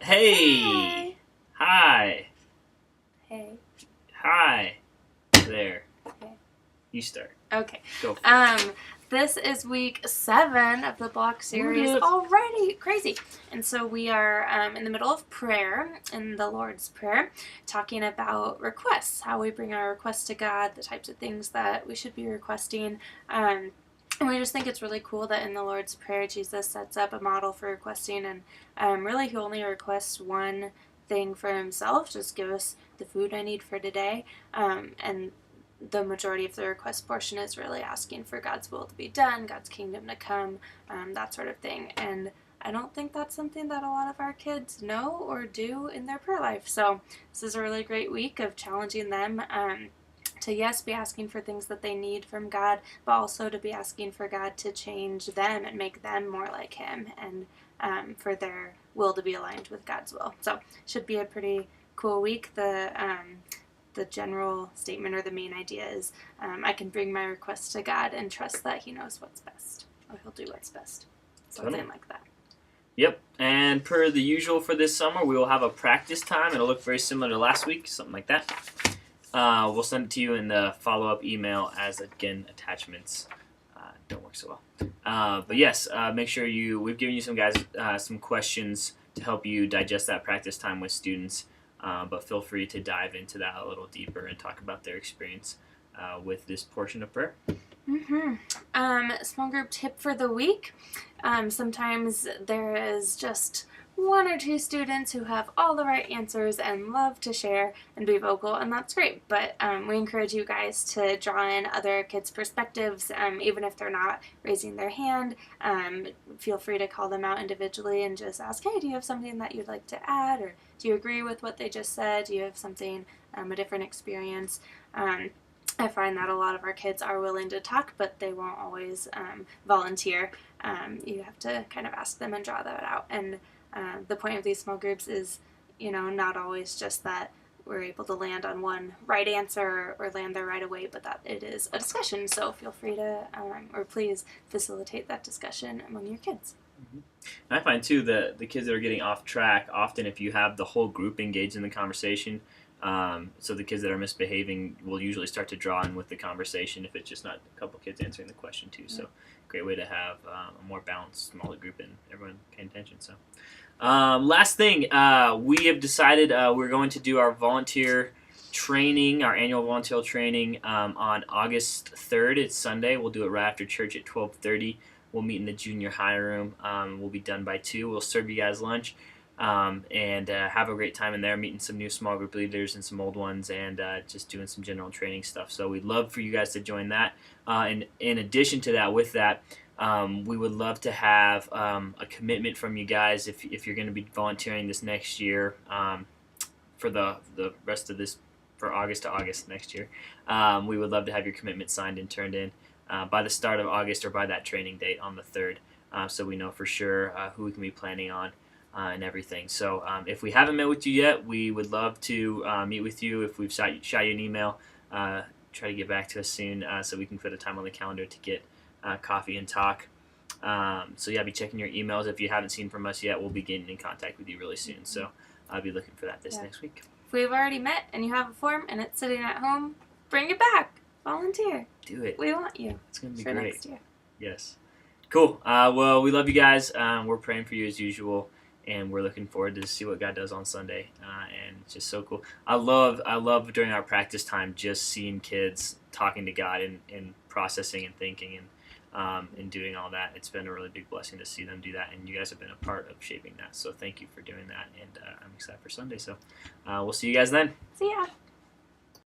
Hey! Hi! Hey. Hi! There. Okay. You start. Okay. Go for it. This is week 7 of the block series already. Crazy. And so we are in the middle of prayer, in the Lord's Prayer, talking about requests, how we bring our requests to God, the types of things that we should be requesting. And we just think it's really cool that in the Lord's Prayer, Jesus sets up a model for requesting, and really he only requests one thing for himself, just give us the food I need for today. And the majority of the request portion is really asking for God's will to be done, God's kingdom to come, that sort of thing. And I don't think that's something that a lot of our kids know or do in their prayer life. So this is a really great week of challenging them to, yes, be asking for things that they need from God, but also to be asking for God to change them and make them more like Him, and for their will to be aligned with God's will. So should be a pretty cool week. The general statement or the main idea is I can bring my request to God and trust that He knows what's best, or He'll do what's best. Something like that. Yep, and per the usual for this summer, we will have a practice time. It'll look very similar to last week, something like that. We'll send it to you in the follow-up email as, again, attachments don't work so well. But yes, make sure we've given you some guys some questions to help you digest that practice time with students. But feel free to dive into that a little deeper and talk about their experience with this portion of prayer. Small group tip for the week. Sometimes there is just one or two students who have all the right answers and love to share and be vocal, and that's great. But we encourage you guys to draw in other kids' perspectives, even if they're not raising their hand. Feel free to call them out individually and just ask, hey, do you have something that you'd like to add? Or do you agree with what they just said? Do you have something, a different experience? I find that a lot of our kids are willing to talk, but they won't always volunteer. You have to kind of ask them and draw that out. And the point of these small groups is, not always just that we're able to land on one right answer or land there right away, but that it is a discussion. So feel free to, or please facilitate that discussion among your kids. Mm-hmm. And I find too that the kids that are getting off track, often if you have the whole group engaged in the conversation, so the kids that are misbehaving will usually start to draw in with the conversation if it's just not a couple kids answering the question too. So great way to have a more balanced, smaller group and everyone paying attention. So last thing, we have decided we're going to do our volunteer training, our annual volunteer training on August 3rd. It's Sunday. We'll do it right after church at 12:30. We'll meet in the junior high room. We'll be done by 2. We'll serve you guys lunch. And have a great time in there, meeting some new small group leaders and some old ones, and just doing some general training stuff. So we'd love for you guys to join that. And in addition to that, with that, we would love to have a commitment from you guys if you're going to be volunteering this next year for the rest of this, for August to August next year. We would love to have your commitment signed and turned in by the start of August or by that training date on the 3rd, so we know for sure who we can be planning on. And everything. So if we haven't met with you yet, we would love to meet with you. If we've shot you an email, try to get back to us soon so we can put a time on the calendar to get coffee and talk. So yeah, be checking your emails. If you haven't seen from us yet, we'll be getting in contact with you really soon. So I'll be looking for that this next week. If we've already met and you have a form and it's sitting at home, bring it back. Volunteer. Do it. We want you. It's going to be for great. Next year. Yes. Cool. Well, we love you guys. We're praying for you as usual. And we're looking forward to see what God does on Sunday, and it's just so cool. I love during our practice time just seeing kids talking to God and processing and thinking and doing all that. It's been a really big blessing to see them do that, and you guys have been a part of shaping that. So thank you for doing that, and I'm excited for Sunday. So we'll see you guys then. See ya.